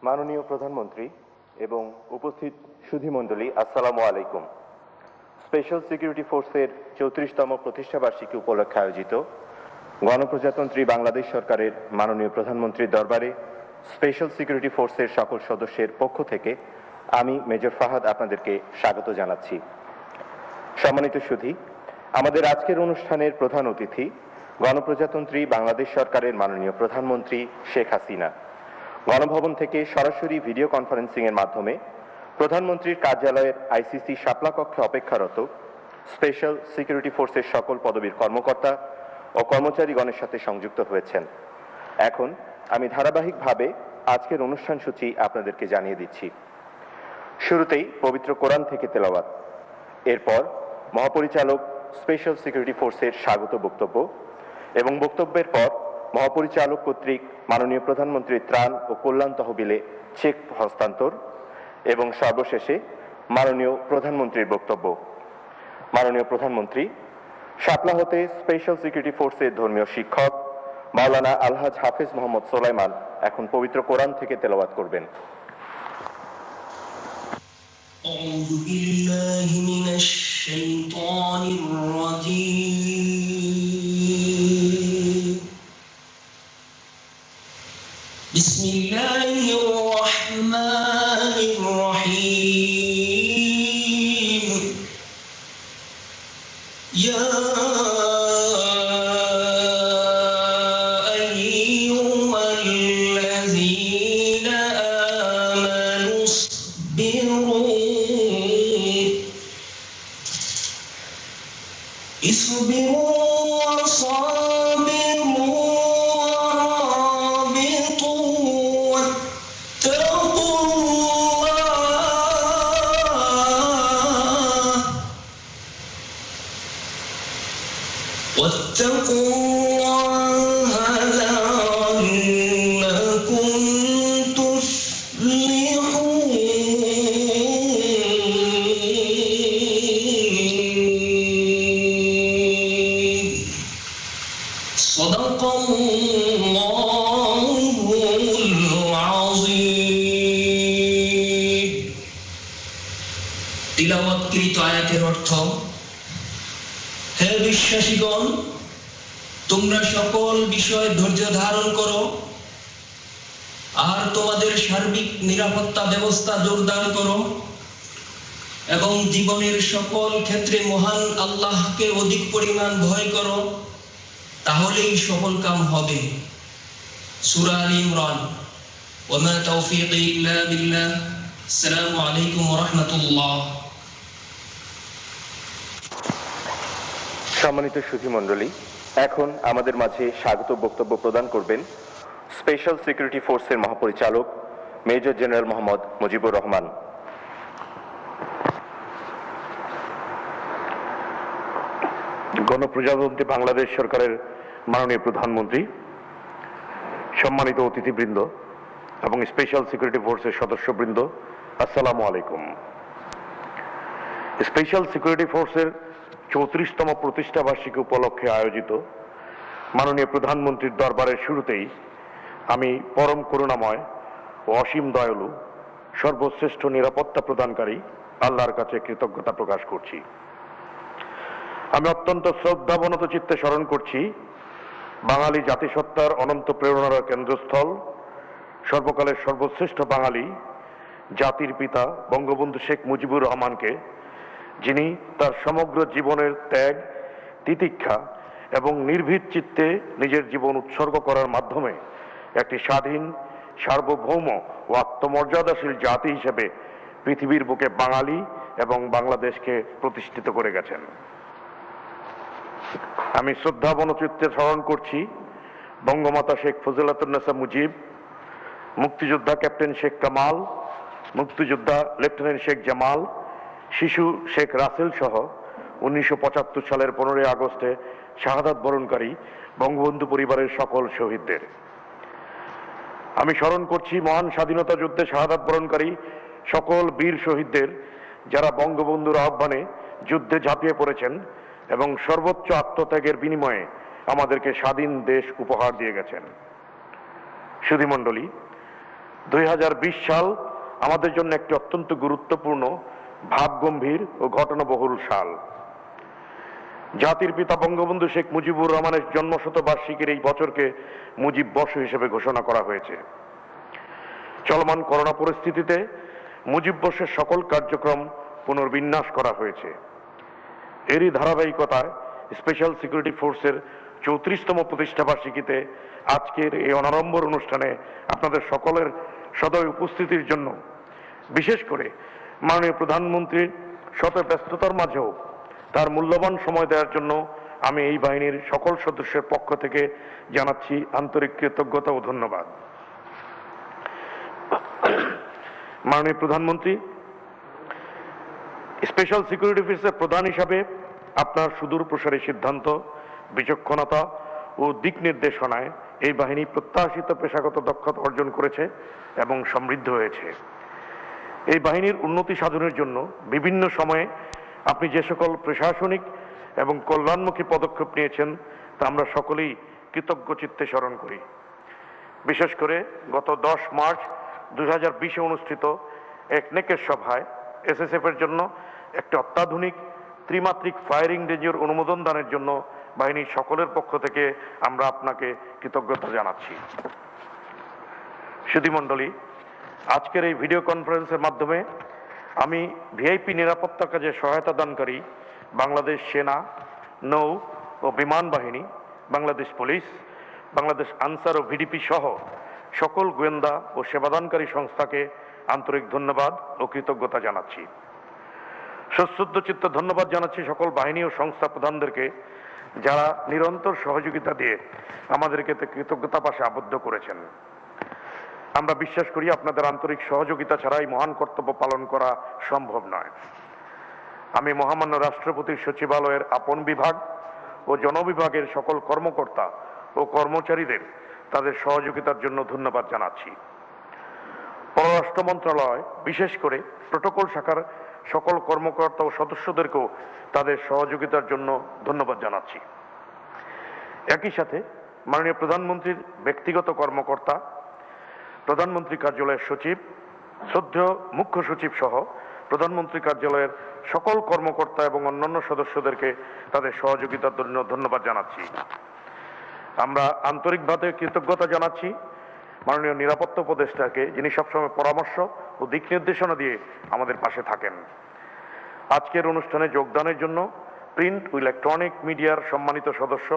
মাননীয় প্রধানমন্ত্রী এবং উপস্থিত সুধীমণ্ডলী, আসসালামু আলাইকুম। স্পেশাল সিকিউরিটি ফোর্সের 34তম প্রতিষ্ঠাবার্ষিকী উপলক্ষে আয়োজিত গণপ্রজাতন্ত্রী বাংলাদেশ সরকারের মাননীয় প্রধানমন্ত্রীর দরবারে স্পেশাল সিকিউরিটি ফোর্সের সকল সদস্যের পক্ষ থেকে আমি মেজর ফাহাদ আপনাদেরকে স্বাগত জানাচ্ছি। সম্মানিত সুধী, আমাদের আজকের অনুষ্ঠানের প্রধান অতিথি গণপ্রজাতন্ত্রী বাংলাদেশ সরকারের মাননীয় প্রধানমন্ত্রী শেখ হাসিনা। গণভবন থেকে সরাসরি ভিডিও কনফারেন্সিং এর মাধ্যমে প্রধানমন্ত্রীর কার্যালয়ের আইসিসি শাপলা কক্ষে অপেক্ষারত স্পেশাল সিকিউরিটি ফোর্সের সকল পদবীর কর্মকর্তা ও কর্মচারীগণের সাথে সংযুক্ত হয়েছেন। এখন আমি ধারাবাহিকভাবে আজকের অনুষ্ঠান সূচি আপনাদেরকে জানিয়ে দিচ্ছি। শুরুতেই পবিত্র কোরআন থেকে তেলাওয়াত, এরপর মহাপরিচালক স্পেশাল সিকিউরিটি ফোর্সের স্বাগত বক্তব্য এবং বক্তব্যের পর মহাপরিচালক কর্তৃক মাননীয় প্রধানমন্ত্রীর ত্রাণ ও কল্যাণ তহবিলে চেক হস্তান্তর এবং সর্বশেষে মাননীয় প্রধানমন্ত্রীর বক্তব্য। মাননীয় প্রধানমন্ত্রী শাপলা হতে স্পেশাল সিকিউরিটি ফোর্সের ধর্মীয় শিক্ষক মাওলানা আলহাজ হাফেজ মোহাম্মদ সোলাইমান এখন পবিত্র কোরআন থেকে তেলাওয়াত করবেন। أعوذ بالله من الشيطان الرجيم بسم الله الرحمن الرحيم يا أيها الذين آمنوا اصبروا وصابروا ورابطوا واتقوا الله لعلكم تفلحون صدق الله العظيم তিলাওয়াতকৃত আয়াতের অর্থ: হে বিশ্বাসীগণ, তোমরা সকল বিষয়ে ধৈর্য ধারণ করো আর তোমাদের সার্বিক নিরাপত্তা ব্যবস্থা জোরদার করো এবং জীবনের সকল ক্ষেত্রে মহান আল্লাহকে অধিক পরিমাণ ভয় করো, তাহলেই সফল কাম হবে। সূরা আলে ইমরান। ওয়া মা তাওফীকি ইল্লা বিল্লাহ। আসসালামু আলাইকুম ওয়া রাহমাতুল্লাহ। সম্মানিত সুধীমণ্ডলী, এখন আমাদের মাঝে স্বাগত বক্তব্য প্রদান করবেন স্পেশাল সিকিউরিটি ফোর্সের মহাপরিচালক মেজর জেনারেল মোহাম্মদ মুজিবুর রহমান। গণপ্রজাতন্ত্রী বাংলাদেশ সরকারের মাননীয় প্রধানমন্ত্রী, সম্মানিত অতিথিবৃন্দ এবং স্পেশাল সিকিউরিটি ফোর্সের সদস্যবৃন্দ, আসসালামু আলাইকুম। স্পেশাল সিকিউরিটি ফোর্সের 34তম প্রতিষ্ঠাবার্ষিকী উপলক্ষে আয়োজিত মাননীয় প্রধানমন্ত্রীর দরবারের শুরুতেই আমি পরম করুণাময় ও অসীম দয়ালু সর্বশ্রেষ্ঠ নিরাপত্তা প্রদানকারী আল্লাহর কাছে কৃতজ্ঞতা প্রকাশ করছি। আমি অত্যন্ত শ্রদ্ধাবনত চিত্তে স্মরণ করছি বাঙালি জাতিসত্তার অনন্ত প্রেরণার কেন্দ্রস্থল, সর্বকালের সর্বশ্রেষ্ঠ বাঙালি জাতির পিতা বঙ্গবন্ধু শেখ মুজিবুর রহমানকে, যিনি তার সমগ্র জীবনের ত্যাগ, তিতিক্ষা এবং নির্ভীক চিত্তে নিজের জীবন উৎসর্গ করার মাধ্যমে একটি স্বাধীন, সার্বভৌম ও আত্মমর্যাদাশীল জাতি হিসেবে পৃথিবীর বুকে বাঙালি এবং বাংলাদেশকে প্রতিষ্ঠিত করে গেছেন। আমি শ্রদ্ধাবনচিত্তে স্মরণ করছি বঙ্গমাতা শেখ ফজিলাতুন্নেসা মুজিব, মুক্তিযোদ্ধা ক্যাপ্টেন শেখ কামাল, মুক্তিযোদ্ধা লেফটেন্যান্ট শেখ জামাল, শিশু শেখ রাসেল সহ 1975 সালের 15 আগস্টে শাহাদাত বরণকারী বঙ্গবন্ধু পরিবারের সকল শহীদদের। আমি স্মরণ করছি মহান স্বাধীনতা যুদ্ধে শাহাদাত বরণকারী সকল বীর শহীদদের, যারা বঙ্গবন্ধুর আহ্বানে যুদ্ধে ঝাঁপিয়ে পড়েছেন এবং সর্বোচ্চ আত্মত্যাগের বিনিময়ে আমাদেরকে স্বাধীন দেশ উপহার দিয়ে গেছেন। সুধীমণ্ডলী, 2020 সাল আমাদের জন্য একটি অত্যন্ত গুরুত্বপূর্ণ, ভাবগম্ভীর ও ঘটনাবহুল সাল। জাতির পিতা বঙ্গবন্ধু শেখ মুজিবুর রহমানের জন্মশতবার্ষিকীর এই বছরকে মুজিব বর্ষ হিসেবে ঘোষণা করা হয়েছে। চলমান করোনা পরিস্থিতিতে মুজিব বর্ষের সকল কার্যক্রম পুনর্বিন্যাস করা হয়েছে। এরই ধারাবাহিকতায় স্পেশাল সিকিউরিটি ফোর্সের 34তম প্রতিষ্ঠাবার্ষিকীতে আজকের এই অনাড়ম্বর অনুষ্ঠানে আপনাদের সকলের সদয় উপস্থিতির জন্য, বিশেষ করে মাননীয় প্রধানমন্ত্রীর শত ব্যস্ততার মাঝেও তার মূল্যবান সময় দেওয়ার জন্য আমি এই বাহিনীর সকল সদস্যের পক্ষ থেকে জানাচ্ছি আন্তরিক কৃতজ্ঞতা ও ধন্যবাদ। মাননীয় প্রধানমন্ত্রী, স্পেশাল সিকিউরিটি ফোর্সের প্রধান হিসাবে আপনার সুদূর প্রসারী সিদ্ধান্ত, বিচক্ষণতা ও দিক নির্দেশনায় এই বাহিনী প্রত্যাশিত পেশাগত দক্ষতা অর্জন করেছে এবং সমৃদ্ধ হয়েছে। এই বাহিনীর উন্নতি সাধনের জন্য বিভিন্ন সময়ে আপনি যে সকল প্রশাসনিক এবং কল্যাণমুখী পদক্ষেপ নিয়েছেন তা আমরা সকলেই কৃতজ্ঞ চিত্তে স্মরণ করি। বিশেষ করে গত 10 মার্চ 2020 অনুষ্ঠিত একনেকের সভায় এসএসএফ এর জন্য একটি অত্যাধুনিক ত্রিমাত্রিক ফায়ারিং রেঞ্জের অনুমোদন দানের জন্য বাহিনীর সকলের পক্ষ থেকে আমরা আপনাকে কৃতজ্ঞতা জানাচ্ছি। সুধীমণ্ডলী, আজকের এই ভিডিও কনফারেন্সের মাধ্যমে আমি ভিআইপি নিরাপত্তা কাজে সহায়তা দানকারী বাংলাদেশ সেনা, নৌ ও বিমান বাহিনী, বাংলাদেশ পুলিশ, বাংলাদেশ আনসার ও ভিডিপি সহ সকল গোয়েন্দা ও সেবাদানকারী সংস্থাকে আন্তরিক ধন্যবাদ ও কৃতজ্ঞতা জানাচ্ছি। সশ্রদ্ধ চিত্তে ধন্যবাদ জানাচ্ছি সকল বাহিনী ও সংস্থা প্রধানদেরকে, যারা নিরন্তর সহযোগিতা দিয়ে আমাদেরকে কৃতজ্ঞতা পাশে আবদ্ধ করেছেন। আমরা বিশ্বাস করি আপনাদের আন্তরিক সহযোগিতা ছাড়া এই মহান কর্তব্য পালন করা সম্ভব নয়। আমি মহামান্য রাষ্ট্রপতির সচিবালয়ের আপন বিভাগ ও জনবিভাগের সকল কর্মকর্তা ও কর্মচারীদের তাদের সহযোগিতার জন্য ধন্যবাদ জানাচ্ছি। পররাষ্ট্র মন্ত্রণালয়, বিশেষ করে প্রোটোকল শাখার সকল কর্মকর্তা ও সদস্যদেরকেও তাদের সহযোগিতার জন্য ধন্যবাদ জানাচ্ছি। একই সাথে মাননীয় প্রধানমন্ত্রীর ব্যক্তিগত কর্মকর্তা, প্রধানমন্ত্রী কার্যালয়ের সচিব, শ্রদ্ধেয় মুখ্য সচিব সহ প্রধানমন্ত্রী কার্যালয়ের সকল কর্মকর্তা এবং অন্যান্য সদস্যদেরকে তাদের সহযোগিতার জন্য ধন্যবাদ জানাচ্ছি। আমরা আন্তরিকভাবে কৃতজ্ঞতা জানাচ্ছি মাননীয় নিরাপত্তা উপদেষ্টাকে, যিনি সবসময় পরামর্শ ও দিক নির্দেশনা দিয়ে আমাদের পাশে থাকেন। আজকের অনুষ্ঠানে যোগদানের জন্য প্রিন্ট ও ইলেকট্রনিক মিডিয়ার সম্মানিত সদস্য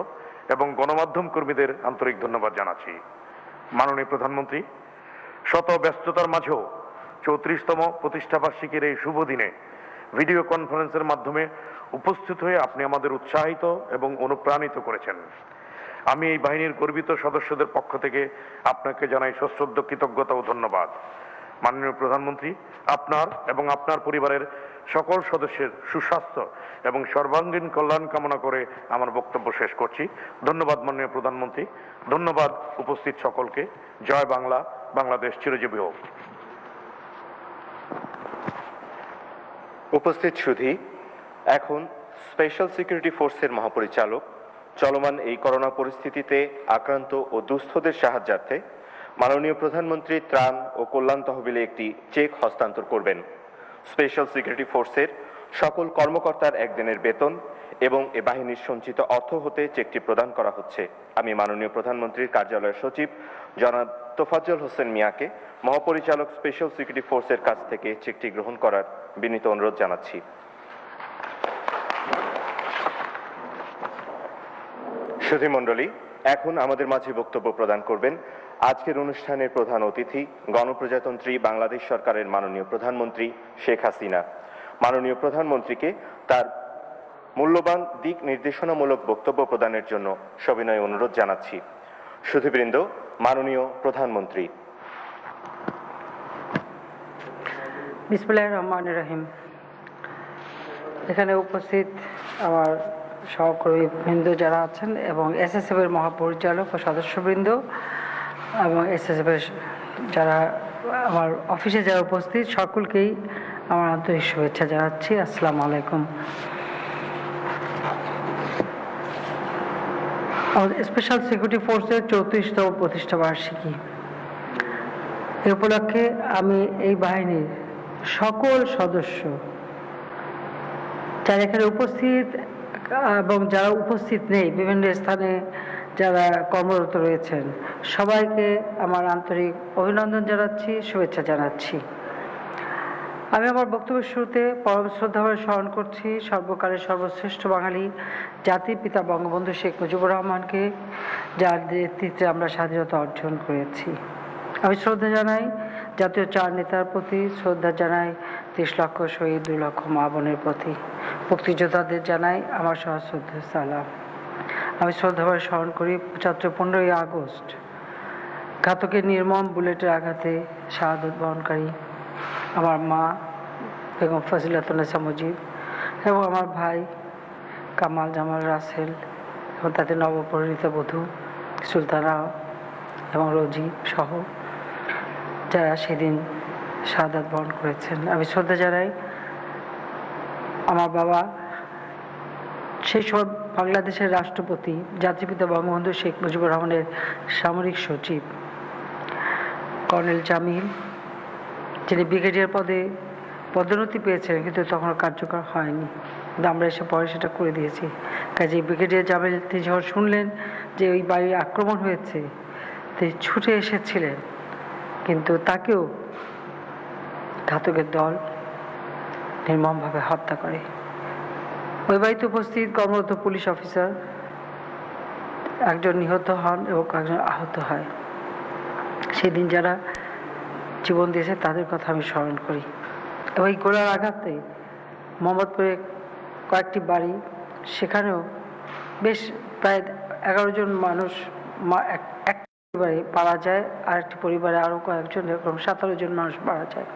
এবং গণমাধ্যম কর্মীদের আন্তরিক ধন্যবাদ জানাচ্ছি। মাননীয় প্রধানমন্ত্রী, শত ব্যস্ততার মাঝেও 34তম প্রতিষ্ঠাবার্ষিকীর এই শুভ দিনে ভিডিও কনফারেন্সের মাধ্যমে উপস্থিত হয়ে আপনি আমাদের উৎসাহিত এবং অনুপ্রাণিত করেছেন। আমি এই বাহিনীর গর্বিত সদস্যদের পক্ষ থেকে আপনাকে জানাই সশ্রদ্ধ কৃতজ্ঞতা ও ধন্যবাদ। মাননীয় প্রধানমন্ত্রী, আপনার এবং আপনার পরিবারের সকল সদস্যের সুস্বাস্থ্য এবং সর্বাঙ্গীন কল্যাণ কামনা করে আমার বক্তব্য শেষ করছি। ধন্যবাদ মাননীয় প্রধানমন্ত্রী, ধন্যবাদ উপস্থিত সকলকে। জয় বাংলা, বাংলাদেশ চিরজীবী হোক। উপস্থিত সুধী, এখন স্পেশাল সিকিউরিটি ফোর্সের মহাপরিচালক চলমান এই করোনা পরিস্থিতিতে আক্রান্ত ও দুস্থদের সাহায্যার্থে মাননীয় প্রধানমন্ত্রী ত্রাণ ও কল্যাণ তহবিলে একটি চেক হস্তান্তর করবেন। স্পেশাল সিকিউরিটি ফোর্সের সকল কর্মকর্তার একদিনের বেতন এবং এ বাহিনীর সঞ্চিত অর্থ হতে চেকটি প্রদান করা হচ্ছে। আমি মাননীয় প্রধানমন্ত্রীর কার্যালয়ের সচিব জনাব তোফাজ্জল হোসেন মিয়াকে মহাপরিচালক স্পেশাল সিকিউরিটি ফোর্সের কাছ থেকে চেকটি গ্রহণ করার বিনীত অনুরোধ জানাচ্ছি। সুধীমণ্ডলী, এখন আমাদের মাঝে বক্তব্য প্রদান করবেন আজকের অনুষ্ঠানের প্রধান অতিথি, গণপ্রজাতন্ত্রী বাংলাদেশ সরকারের মাননীয় প্রধানমন্ত্রী শেখ হাসিনা। মাননীয় প্রধানমন্ত্রীকে তার মূল্যবান দিক নির্দেশনামূলক বক্তব্য প্রদানের জন্য সবিনয় অনুরোধ জানাচ্ছি। সুধীবৃন্দ, মাননীয় প্রধানমন্ত্রী। বিসমিল্লাহির রহমানির রহিম। এখানে উপস্থিত আমার সহকর্মীবৃন্দ যারা আছেন এবং এসএসএফ এর মহাপরিচালক ও সদস্যবৃন্দ এবং এসএসএফ এর যারা আমার অফিসে যারা উপস্থিত, সকলকেই আমার আন্তরিক শুভেচ্ছা জানাচ্ছি। আসসালামু আলাইকুম। আমাদের স্পেশাল সিকিউরিটি ফোর্সের 34তম প্রতিষ্ঠা বার্ষিকী। এ উপলক্ষে আমি এই বাহিনীর সকল সদস্য যারা এখানে উপস্থিত এবং যারা উপস্থিত নেই বিভিন্ন স্থানে যারা কর্মরত রয়েছেন সবাইকে আমার আন্তরিক অভিনন্দন জানাচ্ছি, শুভেচ্ছা জানাচ্ছি। আমি আমার বক্তব্যের শুরুতে পরম শ্রদ্ধাভরে স্মরণ করছি সর্বকালের সর্বশ্রেষ্ঠ বাঙালি জাতির পিতা বঙ্গবন্ধু শেখ মুজিবুর রহমানকে, যার নেতৃত্বে আমরা স্বাধীনতা অর্জন করেছি। আমি শ্রদ্ধা জানাই জাতীয় চার নেতার প্রতি, শ্রদ্ধা জানাই 30 লক্ষ শহীদ, 2 লক্ষ মা বোনের প্রতি, মুক্তিযোদ্ধাদের জানাই আমার সশ্রদ্ধ সালাম। আমি শ্রদ্ধাভরে স্মরণ করি 15ই আগস্ট ঘাতকের নির্মম বুলেটের আঘাতে শাহাদত বরণকারী আমার মা বেগম ফজিলাতুন্নেসা মুজিব এবং আমার ভাই কামাল জামাল রাসেল এবং তাদের নবপরিণীত বধূ সুলতানা এবং রোজি সহ যারা সেদিন শাহাদাত বরণ করেছেন। আমি শ্রদ্ধা জানাই আমার বাবা, সেই সব বাংলাদেশের রাষ্ট্রপতি জাতিপিতা বঙ্গবন্ধু শেখ মুজিবুর রহমানের সামরিক সচিব কর্নেল জামিল, যিনি ব্রিগেডিয়ার পদে পদোন্নতি পেয়েছিলেন কিন্তু তখন কার্যকর হয়নি, কিন্তু আমরা এসে পরে সেটা করে দিয়েছি। কাজে ব্রিগেডিয়ার জামিল তিনি যখন শুনলেন যে ওই বাড়ির আক্রমণ হয়েছে তিনি ছুটে এসেছিলেন, কিন্তু তাকেও ঘাতকের দল নির্মমভাবে হত্যা করে। ওই বাড়িতে উপস্থিত কর্মরত পুলিশ অফিসার একজন নিহত হন এবং একজন আহত হয়। সেদিন যারা জীবন দিয়েছে তাদের কথা আমি স্মরণ করি। এবং এই গোলার আঘাতে মোহাম্মদপুরে কয়েকটি বাড়ি, সেখানেও বেশ প্রায় 11 জন মানুষ এক পরিবারে মারা যায়, আরেকটি পরিবারে আরও কয়েকজন, এরকম 17 জন মানুষ মারা যায়।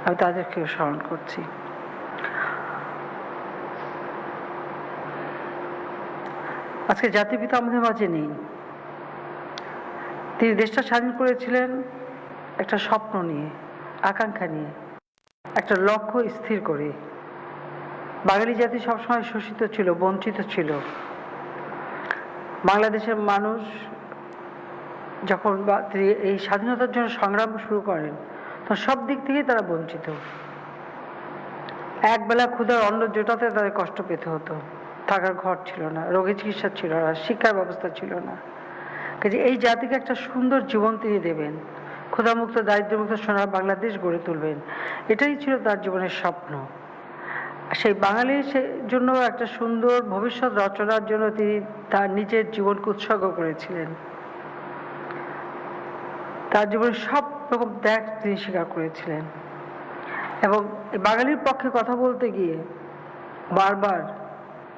আমি তাদেরকেও স্মরণ করছি। আজকে জাতির পিতা আমাদের মাঝে নেই। তিনি দেশটা স্বাধীন করেছিলেন একটা স্বপ্ন নিয়ে, আকাঙ্ক্ষা নিয়ে, একটা লক্ষ্য স্থির করে। বাঙালি জাতি সবসময় শোষিত ছিল, বঞ্চিত ছিল। বাংলাদেশের মানুষ যখন তিনি এই স্বাধীনতার জন্য সংগ্রাম শুরু করেন তখন সব দিক থেকেই তারা বঞ্চিত। একবেলা ক্ষুধার অন্ন জোটাতে তাদের কষ্ট পেতে হতো, থাকার ঘর ছিল না, রোগী চিকিৎসা ছিল না, শিক্ষার ব্যবস্থা ছিল না। কাজে এই জাতিকে একটা সুন্দর জীবন তিনি দেবেন, ক্ষুধামুক্ত দারিদ্র্যমুক্ত সোনার বাংলাদেশ গড়ে তুলবেন, এটাই ছিল তার জীবনের স্বপ্ন। সেই বাঙালির জন্য একটা সুন্দর ভবিষ্যৎ রচনার জন্য তিনি তার নিজের জীবনকে উৎসর্গ করেছিলেন। তার জীবনের সব রকম ত্যাগ তিনি স্বীকার করেছিলেন এবং বাঙালির পক্ষে কথা বলতে গিয়ে বারবার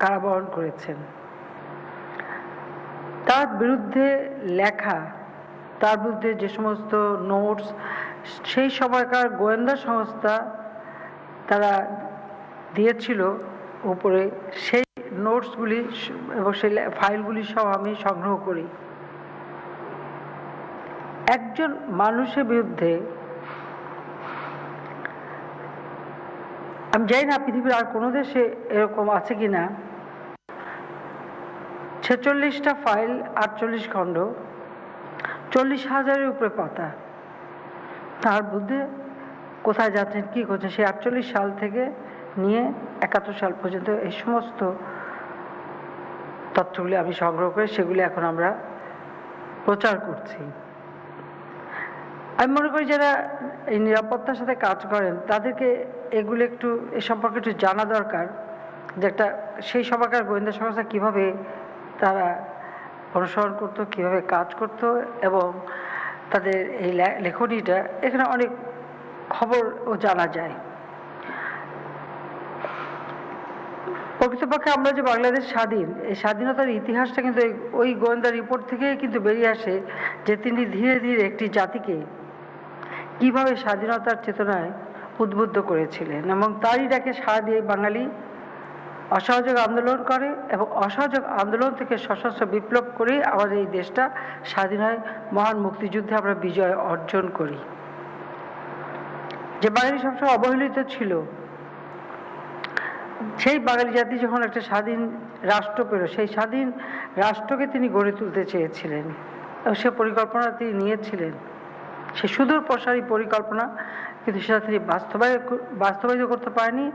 কারাবরণ করেছেন। তার বিরুদ্ধে লেখা, তার বিরুদ্ধে যে সমস্ত নোটস সেই সময়কার গোয়েন্দা সংস্থা তারা দিয়েছিল উপরে, সেই নোটসগুলি এবং সেই ফাইলগুলি সব আমি সংগ্রহ করি। একজন মানুষের বিরুদ্ধে, আমি জানি না পৃথিবীর আর কোনো দেশে এরকম আছে কিনা, 46টা ফাইল, 48 খণ্ড, 40,000-এর উপরে পাতা। তার মধ্যে কোথায় যাচ্ছেন, কি করছেন, সেই 48 সাল থেকে নিয়ে 71 সাল পর্যন্ত এই সমস্ত তথ্যগুলি আমি সংগ্রহ করে সেগুলি এখন আমরা প্রচার করছি। আমি মনে করি যারা এই নিরাপত্তার সাথে কাজ করেন তাদেরকে এগুলো একটু এ সম্পর্কে একটু জানা দরকার, যে একটা সেই সময়কার গোয়েন্দা সংস্থা কীভাবে তারা অনুসরণ করতো, কীভাবে কাজ করত, এবং তাদের এই লেখনীটা এখানে অনেক খবরও জানা যায়। প্রকৃতপক্ষে আমরা যে বাংলাদেশ স্বাধীন, এই স্বাধীনতার ইতিহাসটা কিন্তু ওই গোয়েন্দা রিপোর্ট থেকেই কিন্তু বেরিয়ে আসে যে তিনি ধীরে ধীরে একটি জাতিকে কিভাবে স্বাধীনতার চেতনায় উদ্বুদ্ধ করেছিলেন, এবং তারই ডাকে সাড়া দিয়ে বাঙালি অসহযোগ আন্দোলন করে এবং অসহযোগ আন্দোলন থেকে সশস্ত্র বিপ্লব করে আমাদের এই দেশটা স্বাধীন হয়। মহান মুক্তিযুদ্ধে আমরা বিজয় অর্জন করি। যে বাঙালি সবসময় অবহেলিত ছিল, সেই বাঙালি জাতি যখন একটা স্বাধীন রাষ্ট্র পেল, সেই স্বাধীন রাষ্ট্রকে তিনি গড়ে তুলতে চেয়েছিলেন এবং সে পরিকল্পনা তিনি নিয়েছিলেন। সে সুদূর প্রসারী পরিকল্পনা, কিন্তু সেটা তিনি বাস্তবায়িত করতে পারেনি।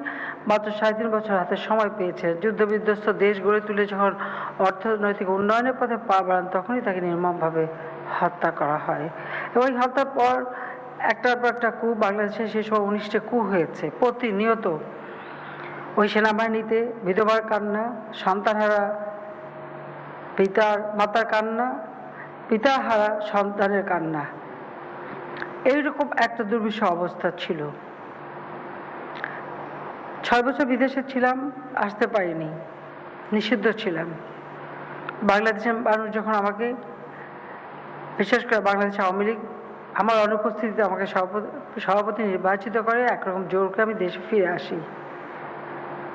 মাত্র 3.5 বছর হাতে সময় পেয়েছে। যুদ্ধবিধ্বস্ত দেশ গড়ে তুলে যখন অর্থনৈতিক উন্নয়নের পথে পা বাড়ান, তখনই তাকে নির্মমভাবে হত্যা করা হয়। এবং এই হত্যার পর একটার পর একটা কূপ, বাংলাদেশে সেই সময় 19টা কূপ হয়েছে প্রতিনিয়ত। ওই সেনাবাহিনীতে বিধবার কান্না, সন্তানহারা মাতার কান্না, পিতা হারা সন্তানের কান্না, এইরকম একটা দুর্বিষহ অবস্থা ছিল। 6 বছর বিদেশে ছিলাম, আসতে পারিনি, নিষিদ্ধ ছিলাম। বাংলাদেশের মানুষ যখন আমাকে, বিশেষ করে বাংলাদেশ আওয়ামী লীগ, আমার অনুপস্থিতিতে আমাকে সভাপতি নির্বাচিত করে, একরকম জোর করে আমি দেশে ফিরে আসি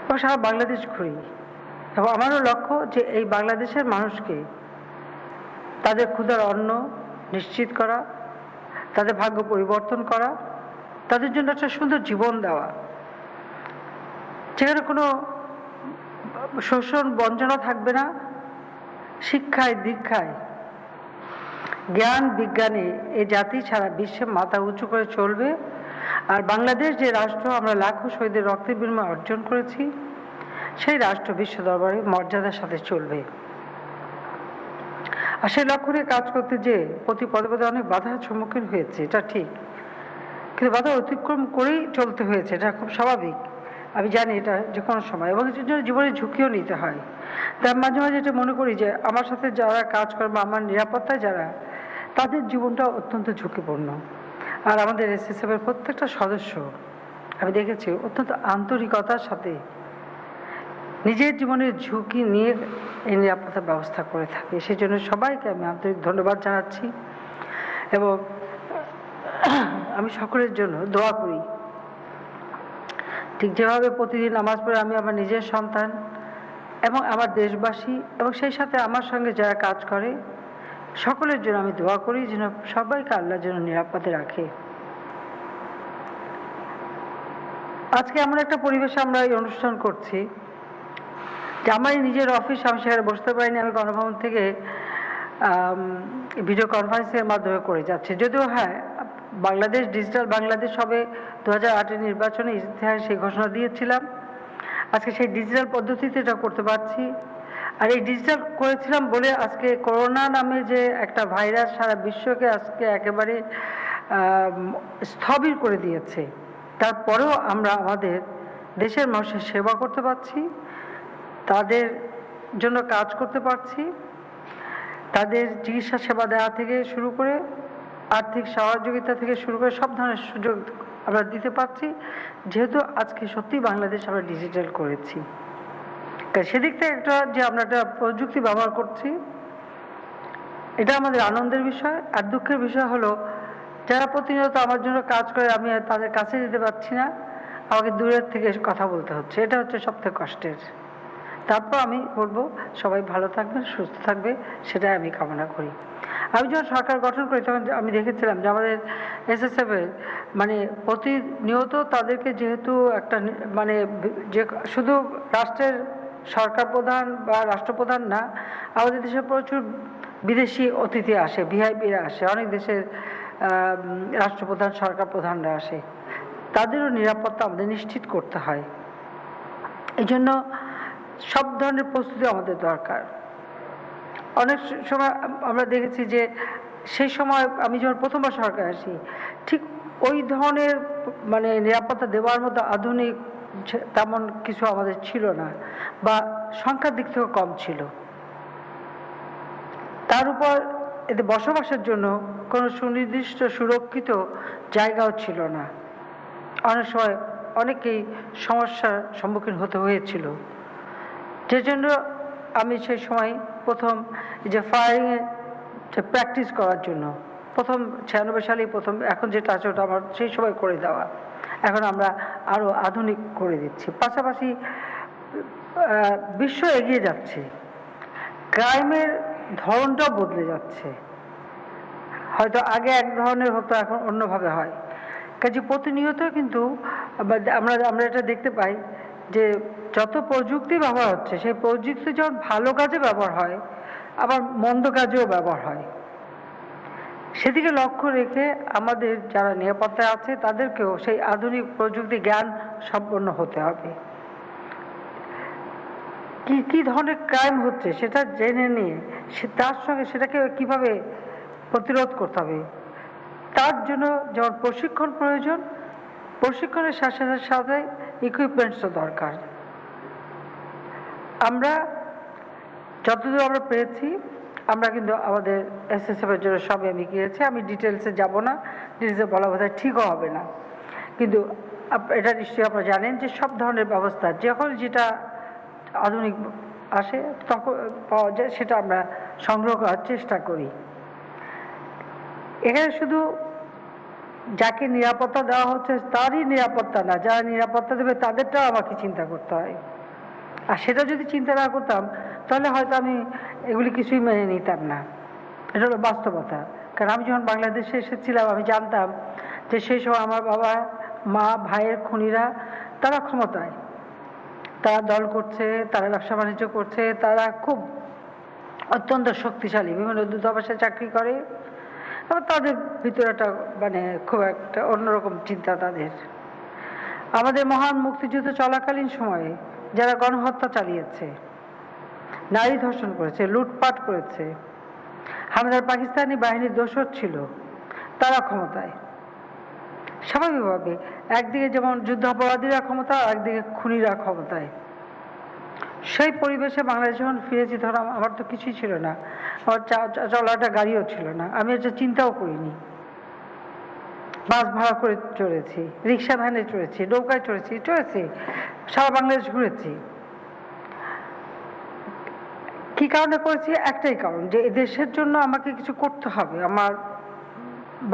এবং সারা বাংলাদেশ ঘুরি। এবং আমারও লক্ষ্য যে এই বাংলাদেশের মানুষকে তাদের ক্ষুধার অন্ন নিশ্চিত করা, তাদের ভাগ্য পরিবর্তন করা, তাদের জন্য একটা সুন্দর জীবন দেওয়া, যেখানে কোনো শোষণ বঞ্চনা থাকবে না, শিক্ষায় দীক্ষায় জ্ঞান বিজ্ঞানে এই জাতি সারা বিশ্বে মাথা উঁচু করে চলবে। আর বাংলাদেশ যে রাষ্ট্র আমরা লাখো শহীদের রক্তের বিনিময়ে অর্জন করেছি, সেই রাষ্ট্র বিশ্ব দরবারে মর্যাদার সাথে চলবে। আর সেই লক্ষ্য নিয়ে কাজ করতে যে প্রতি পদে পদে অনেক বাধার সম্মুখীন হয়েছে, এটা ঠিক, কিন্তু বাধা অতিক্রম করেই চলতে হয়েছে, এটা খুব স্বাভাবিক। আমি জানি এটা যে কোনো সময়, এবং এর জন্য জীবনে ঝুঁকিও নিতে হয়। তাই মাঝে মাঝে এটা মনে করি যে আমার সাথে যারা কাজ করে বা আমার নিরাপত্তায় যারা, তাদের জীবনটা অত্যন্ত ঝুঁকিপূর্ণ। আর আমাদের এসএসএফ এর প্রত্যেকটা সদস্য আমি দেখেছি অত্যন্ত আন্তরিকতার সাথে নিজের জীবনের ঝুঁকি নিয়ে এই নিরাপত্তা ব্যবস্থা করে থাকে। সেই জন্য সবাইকে আমি আন্তরিক ধন্যবাদ জানাচ্ছি এবং আমি সকলের জন্য দোয়া করি। ঠিক যেভাবে প্রতিদিন নামাজ পড়ে আমি আমার নিজের সন্তান এবং আমার দেশবাসী এবং সেই সাথে আমার সঙ্গে যারা কাজ করে সকলের জন্য আমি দোয়া করি যেন সবাইকে আল্লাহ যেন নিরাপদে রাখে। আজকে এমন একটা পরিবেশে আমরা এই অনুষ্ঠান করছি যে আমার নিজের অফিস, আমি সেখানে বসতে পারিনি, আমি গণভবন থেকে ভিডিও কনফারেন্সের মাধ্যমে করে যাচ্ছি। যদিও হ্যাঁ, বাংলাদেশ ডিজিটাল বাংলাদেশ হবে 2008-এর নির্বাচনে ইতিহাস সেই ঘোষণা দিয়েছিলাম। আজকে সেই ডিজিটাল পদ্ধতিতে এটা করতে পারছি। আর এই ডিজিটাল করেছিলাম বলে আজকে করোনা নামে যে একটা ভাইরাস সারা বিশ্বকে আজকে একেবারে স্থবির করে দিয়েছে, তারপরেও আমরা আমাদের দেশের মানুষের সেবা করতে পারছি, তাদের জন্য কাজ করতে পারছি, তাদের চিকিৎসা সেবা দেওয়া থেকে শুরু করে আর্থিক সহযোগিতা থেকে শুরু করে সব ধরনের সুযোগ আমরা দিতে পারছি, যেহেতু আজকে সত্যি বাংলাদেশ আমরা ডিজিটাল করেছি। সেদিক থেকে একটা যে আমরা একটা প্রযুক্তি ব্যবহার করছি, এটা আমাদের আনন্দের বিষয়। আর দুঃখের বিষয় হলো যারা প্রতিনিয়ত আমার জন্য কাজ করে আমি তাদের কাছে যেতে পারছি না, আমাকে দূরের থেকে কথা বলতে হচ্ছে, এটা হচ্ছে সবথেকে কষ্টের। তারপর আমি বলবো সবাই ভালো থাকবে, সুস্থ থাকবে, সেটাই আমি কামনা করি। আমি যখন সরকার গঠন করি তখন আমি দেখেছিলাম যে আমাদের এসএসএফ এর মানে প্রতিনিয়ত তাদেরকে যেহেতু একটা মানে যে শুধু রাষ্ট্রের সরকার প্রধান বা রাষ্ট্রপ্রধান না, আমাদের দেশে প্রচুর বিদেশি অতিথি আসে, ভিআইপিরা আসে, অনেক দেশের রাষ্ট্রপ্রধান সরকার প্রধানরা আসে, তাদেরও নিরাপত্তা আমাদের নিশ্চিত করতে হয়। এই জন্য সব ধরনের প্রস্তুতি আমাদের দরকার। অনেক সময় আমরা দেখেছি যে সেই সময় আমি যখন প্রথমবার সরকার আসি, ঠিক ওই ধরনের মানে নিরাপত্তা দেওয়ার মতো আধুনিক তেমন কিছু আমাদের ছিল না, বা সংখ্যার দিক থেকে কম ছিল। তার উপর এতে বসবাসের জন্য কোনো সুনির্দিষ্ট সুরক্ষিত জায়গাও ছিল না। অনেক সময় অনেকেই সমস্যার সম্মুখীন হতে হয়েছিল, যে জন্য আমি সেই সময় প্রথম যে ফায়ারিংয়ে প্র্যাকটিস করার জন্য প্রথম 96 সালেই প্রথম, এখন যেটা আছে ওটা আমার সেই সময় করে দেওয়া, এখন আমরা আরও আধুনিক করে দিচ্ছি। পাশাপাশি বিশ্ব এগিয়ে যাচ্ছে, ক্রাইমের ধরনটাও বদলে যাচ্ছে। হয়তো আগে এক ধরনের হতো, এখন অন্যভাবে হয়। কাজে প্রতিনিয়ত কিন্তু আমরা এটা দেখতে পাই যে যত প্রযুক্তি ব্যবহার হচ্ছে, সেই প্রযুক্তি যখন ভালো কাজে ব্যবহার হয়, আবার মন্দ কাজেও ব্যবহার হয়। সেদিকে লক্ষ্য রেখে আমাদের যারা নিরাপত্তায় আছে তাদেরকেও সেই আধুনিক প্রযুক্তি জ্ঞান সম্পন্ন হতে হবে। কি কি ধরনের ক্রাইম হচ্ছে সেটা জেনে নিয়ে তার সঙ্গে সেটাকে কিভাবে প্রতিরোধ করতে হবে, তার জন্য যেমন প্রশিক্ষণ প্রয়োজন, প্রশিক্ষণের সাথে সাথে ইকুইপমেন্টসও দরকার। আমরা যতদূর আমরা পেয়েছি, আমরা কিন্তু আমাদের এসএসএফ এর জন্য সবই আমি গিয়েছি, আমি ডিটেলসে যাব না, ডিটেলসে বলা বোধহয় ঠিকও হবে না, কিন্তু এটা নিশ্চয়ই আপনারা জানেন যে সব ধরনের ব্যবস্থা যখন যেটা আধুনিক আসে তখন পাওয়া যায় সেটা আমরা সংগ্রহ করার চেষ্টা করি। এখানে শুধু যাকে নিরাপত্তা দেওয়া হচ্ছে তারই নিরাপত্তা না, যারা নিরাপত্তা দেবে তাদেরটাও আমাকে চিন্তা করতে হয়। আর সেটা যদি চিন্তা না করতাম তাহলে হয়তো আমি এগুলি কিছুই মেনে নিতাম না। এটা হলো বাস্তবতা। কারণ আমি যখন বাংলাদেশে এসেছিলাম আমি জানতাম যে সেই সময় আমার বাবা মা ভাইয়ের খুনিরা তারা ক্ষমতায়, তারা দল করছে, তারা ব্যবসা বাণিজ্য করছে, তারা খুব অত্যন্ত শক্তিশালী, বিভিন্ন দূতাবাসে চাকরি করে, এবং তাদের ভিতরে একটা মানে খুব একটা অন্যরকম চিন্তা তাদের। আমাদের মহান মুক্তিযুদ্ধ চলাকালীন সময়ে যারা গণহত্যা চালিয়েছে, নারী ধর্ষণ করেছে, লুটপাট করেছে, হামলার পাকিস্তানি বাহিনীর দোসর ছিল, তারা ক্ষমতায়। স্বাভাবিকভাবে একদিকে যেমন যুদ্ধাপরাধীরা ক্ষমতা, একদিকে খুনিরা ক্ষমতায়। সেই পরিবেশে বাংলাদেশ যখন ফিরেছি, ধরো আমার তো কিছুই ছিল না, আমার চলাটা গাড়িও ছিল না, আমি এটা চিন্তাও করিনি। বাস ভাড়া করে চড়েছি, রিক্সা ভ্যানে চড়েছি, নৌকায় চড়েছি, সারা বাংলাদেশ ঘুরেছি। কি কারণে করেছি? একটাই কারণ, যে এই দেশের জন্য আমাকে কিছু করতে হবে। আমার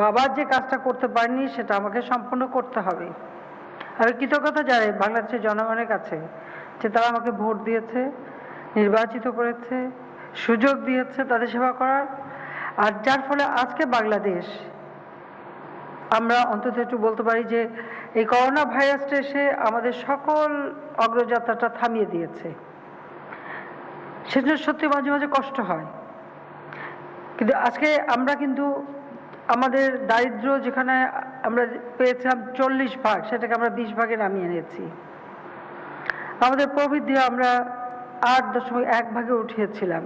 বাবা যে কাজটা করতে পারেনি সেটা আমাকে সম্পূর্ণ করতে হবে। আমি কৃতজ্ঞতা জানাই বাংলাদেশের জনগণের কাছে যে তারা আমাকে ভোট দিয়েছে, নির্বাচিত করেছে, সুযোগ দিয়েছে তাদের সেবা করার। আর যার ফলে আজকে বাংলাদেশ, আমরা অন্তত একটু বলতে পারি যে এই করোনা ভাইরাসটা এসে আমাদের সকল অগ্রযাত্রাটা থামিয়ে দিয়েছে। সেজন্য সত্যি মাঝে মাঝে কষ্ট হয়, কিন্তু আজকে আমরা কিন্তু আমাদের দারিদ্র যেখানে আমরা পেয়েছিলাম 40 ভাগ, সেটাকে আমরা 20 ভাগে নামিয়ে এনেছি। আমাদের প্রবৃদ্ধি আমরা 8.1 ভাগে উঠিয়েছিলাম।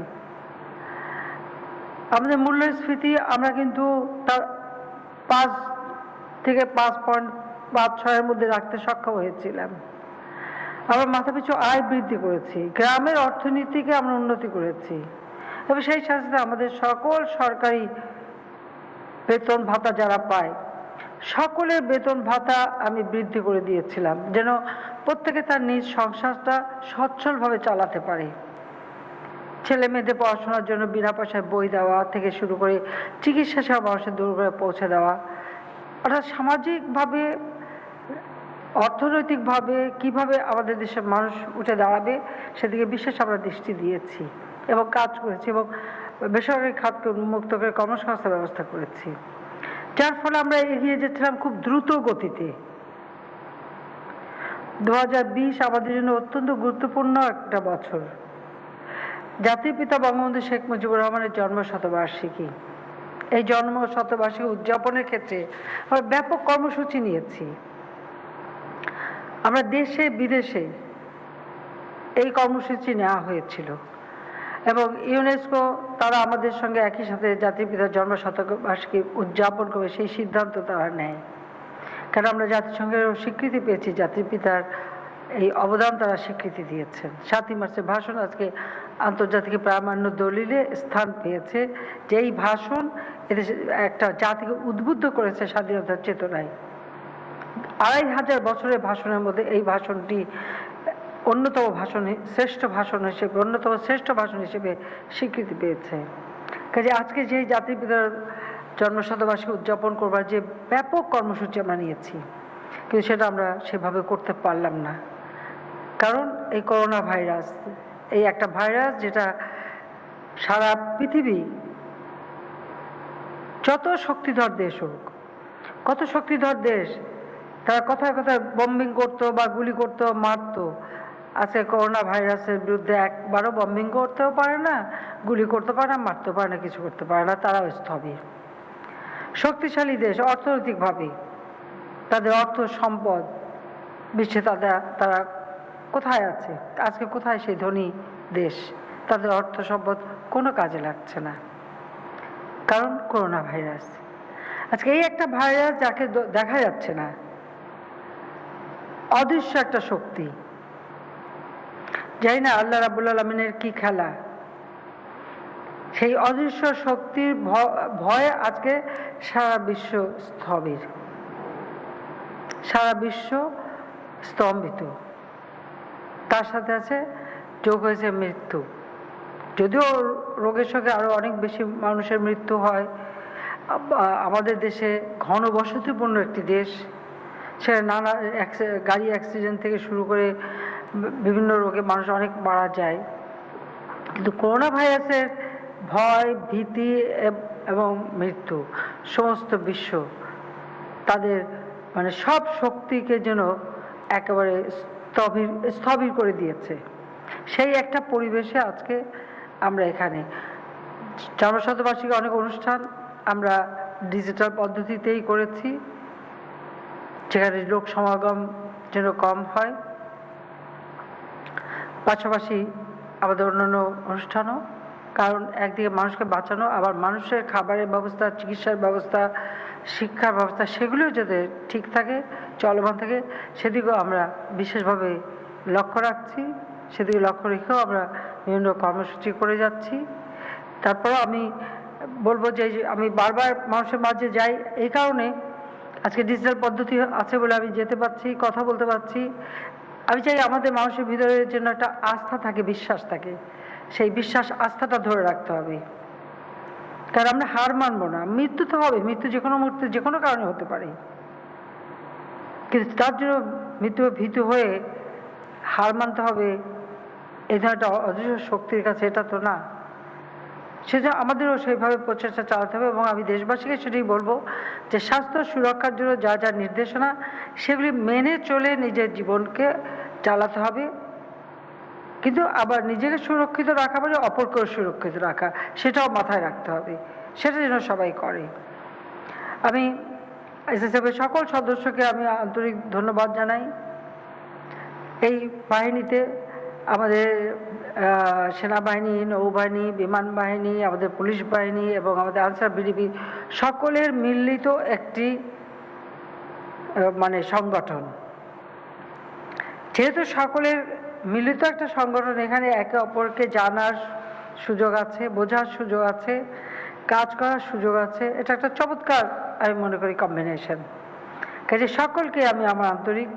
আমাদের মূল্যস্ফীতি আমরা কিন্তু তার 5 থেকে 5.56 মধ্যে রাখতে সক্ষম হয়েছিলাম। আমরা মাথাপিছু আয় বৃদ্ধি করেছি, গ্রামের অর্থনীতিকে আমরা উন্নতি করেছি, এবং সেই সাথে আমাদের সকল সরকারি বেতন ভাতা যারা পায় সকলের বেতন ভাতা আমি বৃদ্ধি করে দিয়েছিলাম, যেন প্রত্যেকে তার নিজ সংসারটা সচ্ছলভাবে চালাতে পারে। ছেলে মেয়েদের পড়াশোনার জন্য বিনা পয়সায় বই দেওয়া থেকে শুরু করে চিকিৎসা সেবা মানুষের দূর করে পৌঁছে দেওয়া, অর্থাৎ সামাজিকভাবে অর্থনৈতিকভাবে কিভাবে আমাদের দেশের মানুষ উঠে দাঁড়াবে সেদিকে বিশেষ আমরা দৃষ্টি দিয়েছি এবং কাজ করেছি, এবং বেসরকারি খাতকে উন্মুক্ত করে কর্মসংস্থান ব্যবস্থা করেছি, যার ফলে আমরা এগিয়ে যেছিলাম খুব দ্রুত গতিতে। 2020 আমাদের জন্য অত্যন্ত গুরুত্বপূর্ণ একটা বছর। জাতির পিতা বঙ্গবন্ধু শেখ মুজিবুর রহমানের জন্ম শতবার্ষিকী। এই জন্ম শতবার্ষিকী উদযাপনের ক্ষেত্রে আমরা ব্যাপক কর্মসূচি নিয়েছি। আমরা দেশে বিদেশে এই কর্মসূচি নেওয়া হয়েছিল, এবং ইউনেস্কো তারা আমাদের সঙ্গে একই সাথে জাতির পিতার জন্ম শতবার্ষিকী উদযাপন করবে সেই সিদ্ধান্ত তারা নেয়। কারণ আমরা জাতিসংঘের স্বীকৃতি পেয়েছি, জাতির পিতার এই অবদান তারা স্বীকৃতি দিয়েছেন। 7ই মার্চের ভাষণ আজকে আন্তর্জাতিক প্রামাণ্য দলিলে স্থান পেয়েছে, যে এই ভাষণ এদেশে একটা জাতিকে উদ্বুদ্ধ করেছে স্বাধীনতার চেতনায়। 2500 বছরের ভাষণের মধ্যে এই ভাষণটি অন্যতম শ্রেষ্ঠ ভাষণ হিসেবে স্বীকৃতি পেয়েছে। কাজে আজকে যে জাতির পিতার জন্মশতবার্ষিকী উদযাপন করবার যে ব্যাপক কর্মসূচি আমরা নিয়েছি, কিন্তু সেটা আমরা সেভাবে করতে পারলাম না, কারণ এই করোনা ভাইরাস, এই একটা ভাইরাস যেটা সারা পৃথিবী, যত শক্তিধর দেশ হোক, কত শক্তিধর দেশ তারা কথায় কথায় বম্বিং করতো বা গুলি করতো, মারতো, আজকে করোনা ভাইরাসের বিরুদ্ধে একবারও বম্বিং করতেও পারে না, গুলি করতে পারে না, মারতে পারে না, কিছু করতে পারে না, তারাও স্থবির। শক্তিশালী দেশ অর্থনৈতিকভাবে, তাদের অর্থ সম্পদ, বিশ্বে তারা কোথায় আছে? আজকে কোথায় সেই ধনী দেশ? তাদের অর্থ সম্পদ কোনো কাজে লাগছে না, কারণ করোনা ভাইরাস। আজকে এই একটা ভাইরাস যাকে দেখা যাচ্ছে না, অদৃশ্য একটা শক্তি, জানি না আল্লাহ রাব্বুল আলামিনের কি খেলা। সেই অদৃশ্য শক্তির ভয়ে আজকে সারা বিশ্ব স্থবির, সারা বিশ্ব স্তম্ভিত। তার সাথে আছে যোগ হয়েছে মৃত্যু। যদিও রোগের সঙ্গে আরো অনেক বেশি মানুষের মৃত্যু হয়। আমাদের দেশে ঘনবসতিপূর্ণ একটি দেশ, সেটা নানা গাড়ি অ্যাক্সিডেন্ট থেকে শুরু করে বিভিন্ন রোগে মানুষ অনেক মারা যায়। কিন্তু করোনা ভাইরাসের ভয়, ভীতি এবং মৃত্যু সমস্ত বিশ্ব তাদের মানে সব শক্তিকে যেন একেবারে স্থবির করে দিয়েছে। সেই একটা পরিবেশে আজকে আমরা এখানে জনশতবার্ষিকী অনেক অনুষ্ঠান আমরা ডিজিটাল পদ্ধতিতেই করেছি, যেখানে লোক সমাগম যেন কম হয়। পাশাপাশি আমাদের অন্যান্য অনুষ্ঠানও, কারণ একদিকে মানুষকে বাঁচানো, আবার মানুষের খাবারের ব্যবস্থা, চিকিৎসার ব্যবস্থা, শিক্ষার ব্যবস্থা সেগুলোও যাতে ঠিক থাকে, চলমান থাকে, সেদিকেও আমরা বিশেষভাবে লক্ষ্য রাখছি। সেদিকে লক্ষ্য রেখেও আমরা বিভিন্ন কর্মসূচি করে যাচ্ছি। তারপরেও আমি বলবো যে আমি বারবার মানুষের মাঝে যাই এই কারণে, আজকে ডিজিটাল পদ্ধতি আছে বলে আমি যেতে পারছি, কথা বলতে পারছি। আমি চাই আমাদের মানুষের ভিতরে যেন একটা আস্থা থাকে, বিশ্বাস থাকে। সেই বিশ্বাস আস্থাটা ধরে রাখতে হবে, কারণ আমরা হার মানবো না। মৃত্যু তো হবে, মৃত্যু যে কোনো মুহূর্তে যে কোনো কারণে হতে পারে, কিন্তু তার জন্য মৃত্যু ভীতু হয়ে হার মানতে হবে এই ধরনের একটা অদৃশ্য শক্তির কাছে, এটা তো না। সেজন্য আমাদেরও সেইভাবে প্রচেষ্টা চালাতে হবে। এবং আমি দেশবাসীকে সেটাই বলবো যে স্বাস্থ্য সুরক্ষার জন্য যা যা নির্দেশনা সেগুলি মেনে চলে নিজের জীবনকে চালাতে হবে, কিন্তু আবার নিজেকে সুরক্ষিত রাখা মানে অপরকেও সুরক্ষিত রাখা, সেটাও মাথায় রাখতে হবে। সেটা যেন সবাই করে। আমি এসএসএফের সকল সদস্যকে আমি আন্তরিক ধন্যবাদ জানাই। এই বাহিনীতে আমাদের সেনাবাহিনী, নৌবাহিনী, বিমান বাহিনী, আমাদের পুলিশ বাহিনী এবং আমাদের আনসার বিডিবি সকলের মিলিত একটি মানে সংগঠন। যেহেতু সকলের মিলিত একটা সংগঠন, এখানে একে অপরকে জানার সুযোগ আছে, বোঝার সুযোগ আছে, কাজ করার সুযোগ আছে। এটা একটা চমৎকার আমি মনে করি কম্বিনেশন। কাজে সকলকে আমি আমার আন্তরিক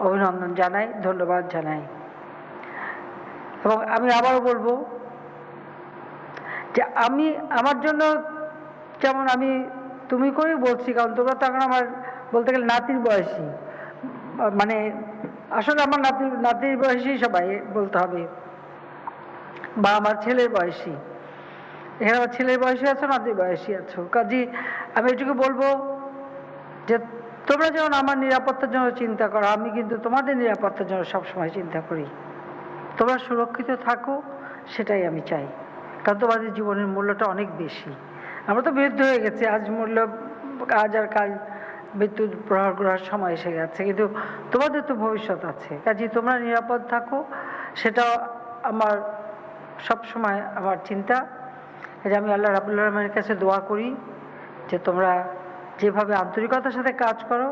অভিনন্দন জানাই, ধন্যবাদ জানাই। এবং আমি আবারও বলবো যে আমি আমার জন্য, যেমন আমি তুমি করেই বলছি, কারণ তোমরা তো এখন আমার বলতে গেলে নাতির বয়সী, মানে আসলে আমার নাতির বয়সী সবাই বলতে হবে, বা আমার ছেলের বয়সী। এখানে আমার ছেলের বয়সী আছো, নাতির বয়সী আছো। কাজী আমি এটুকু বলবো যে তোমরা যেমন আমার নিরাপত্তার জন্য চিন্তা করো, আমি কিন্তু তোমাদের নিরাপত্তার জন্য সবসময় চিন্তা করি। তোমরা সুরক্ষিত থাকো, সেটাই আমি চাই, কারণ তোমাদের জীবনের মূল্যটা অনেক বেশি। আমরা তো বৃদ্ধ হয়ে গেছি, আজ মূল্য আজ আর কাল বিদ্যুৎ প্রহার করার সময় এসে গেছে, কিন্তু তোমাদের তো ভবিষ্যৎ আছে। কাজে তোমরা নিরাপদ থাকো, সেটা আমার সবসময় আমার চিন্তা। যে আমি আল্লাহ রাব্বুল আলামিনের কাছে দোয়া করি যে তোমরা যেভাবে আন্তরিকতার সাথে কাজ করো,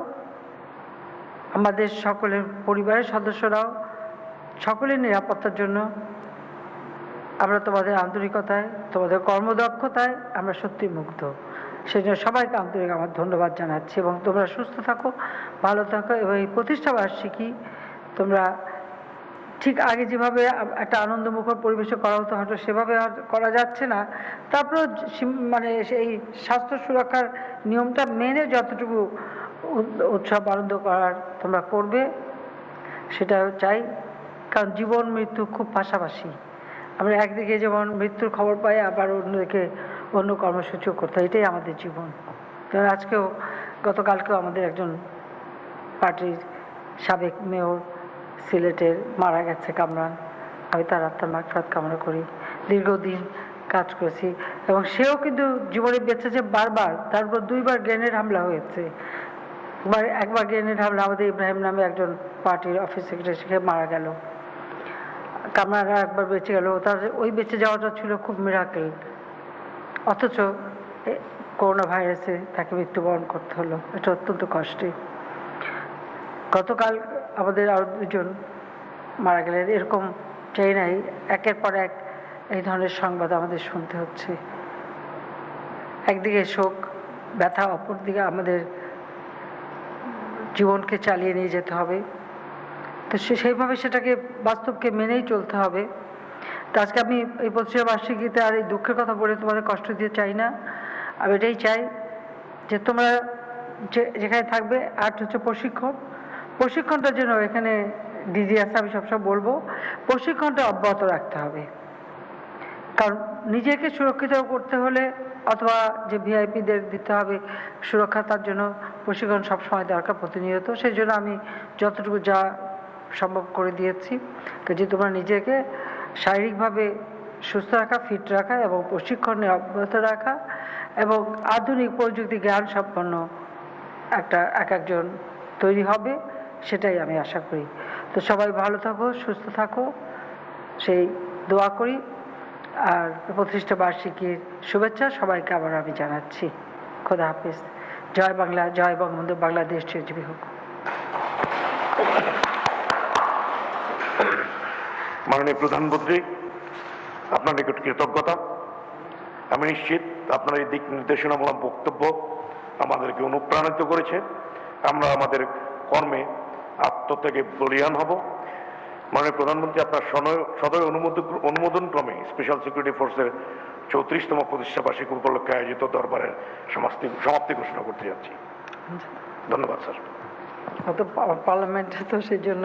আমাদের সকলের পরিবারের সদস্যরাও সকলের নিরাপত্তার জন্য আমরা তোমাদের আন্তরিকতায়, তোমাদের কর্মদক্ষতায় আমরা সত্যি মুগ্ধ। সেই জন্য সবাইকে আন্তরিক আমার ধন্যবাদ জানাচ্ছি। এবং তোমরা সুস্থ থাকো, ভালো থাকো। এবং এই প্রতিষ্ঠা বার্ষিকী তোমরা ঠিক আগে যেভাবে একটা আনন্দমুখর পরিবেশে করা হতো, হয়তো সেভাবে করা যাচ্ছে না, তারপরেও মানে সেই স্বাস্থ্য সুরক্ষার নিয়মটা মেনে যতটুকু উৎসব আনন্দ করার তোমরা করবে, সেটা চাই। কারণ জীবন মৃত্যু খুব পাশাপাশি। আমরা একদিকে যেমন মৃত্যুর খবর পাই, আবার অন্যদিকে অন্য কর্মসূচিও করতে হয়, এটাই আমাদের জীবন। যেমন আজকেও, গতকালকেও আমাদের একজন পার্টির সাবেক মেয়র সিলেটের মারা গেছে, কামরান। আমি তার আত্মার মাগফিরাত কামনা করি। দীর্ঘদিন কাজ করেছি, এবং সেও কিন্তু জীবনে বেঁচেছে বারবার, তারপর 2বার গ্রেনেড হামলা হয়েছে। একবার গ্রেনেড হামলা আমাদের ইব্রাহিম নামে একজন পার্টির অফিস সেক্রেটারি, সে মারা গেল। কামরারা একবার বেঁচে গেল, তার ওই বেঁচে যাওয়াটা ছিল খুব মিরাকেল। অথচ করোনা ভাইরাসে তাকে মৃত্যুবরণ করতে হলো, এটা অত্যন্ত কষ্টে। গতকাল আমাদের আরো 2জন মারা গেলেন। এরকম চাই নাই একের পর এক এই ধরনের সংবাদ আমাদের শুনতে হচ্ছে। একদিকে শোক ব্যথা, অপরদিকে আমাদের জীবনকে চালিয়ে নিয়ে যেতে হবে। তো সেইভাবে সেটাকে বাস্তবকে মেনেই চলতে হবে। তো আজকে আমি এই 25 বার্ষিকীতে আর এই দুঃখের কথা বলে তোমাদের কষ্ট দিয়ে চাই না। আমি এটাই চাই যে তোমরা যেখানে থাকবে, আর হচ্ছে প্রশিক্ষণটার জন্য এখানে ডিজি আছে, আমি সবসময় বলবো প্রশিক্ষণটা অব্যাহত রাখতে হবে। কারণ নিজেকে সুরক্ষিত করতে হলে অথবা যে ভিআইপিদের দিতে হবে সুরক্ষা, তার জন্য প্রশিক্ষণ সবসময় দরকার, প্রতিনিয়ত। সেই জন্য আমি যতটুকু যা সম্ভব করে দিয়েছি যে তোমরা নিজেকে শারীরিকভাবে সুস্থ রাখা, ফিট রাখা এবং প্রশিক্ষণে অব্যাহত রাখা এবং আধুনিক প্রযুক্তি জ্ঞান সম্পন্ন একজন তৈরি হবে, সেটাই আমি আশা করি। তো সবাই ভালো থাকো, সুস্থ থাকো, সেই দোয়া করি। আর 25 বার্ষিকীর শুভেচ্ছা সবাইকে আবার আমি জানাচ্ছি। খোদা হাফিজ। জয় বাংলা, জয় বঙ্গবন্ধু, বাংলাদেশ চিরজীবী হোক। মাননীয় প্রধানমন্ত্রী, আপনার নিকট কৃতজ্ঞতা। আমি নিশ্চিত আপনার এই দিক নির্দেশনামূলক বক্তব্য আমাদেরকে অনুপ্রাণিত করেছে। আমরা আমাদের কর্মে আত্মত্যাগে বলিয়ান হব। মাননীয় প্রধানমন্ত্রী, আপনার সদয় অনুমোদন ক্রমে স্পেশাল সিকিউরিটি ফোর্সের 34তম প্রতিষ্ঠা বার্ষিকী উপলক্ষে আয়োজিত দরবারের সমাপ্তি ঘোষণা করতে যাচ্ছি। ধন্যবাদ স্যার। পার্লামেন্টে তো সেই জন্য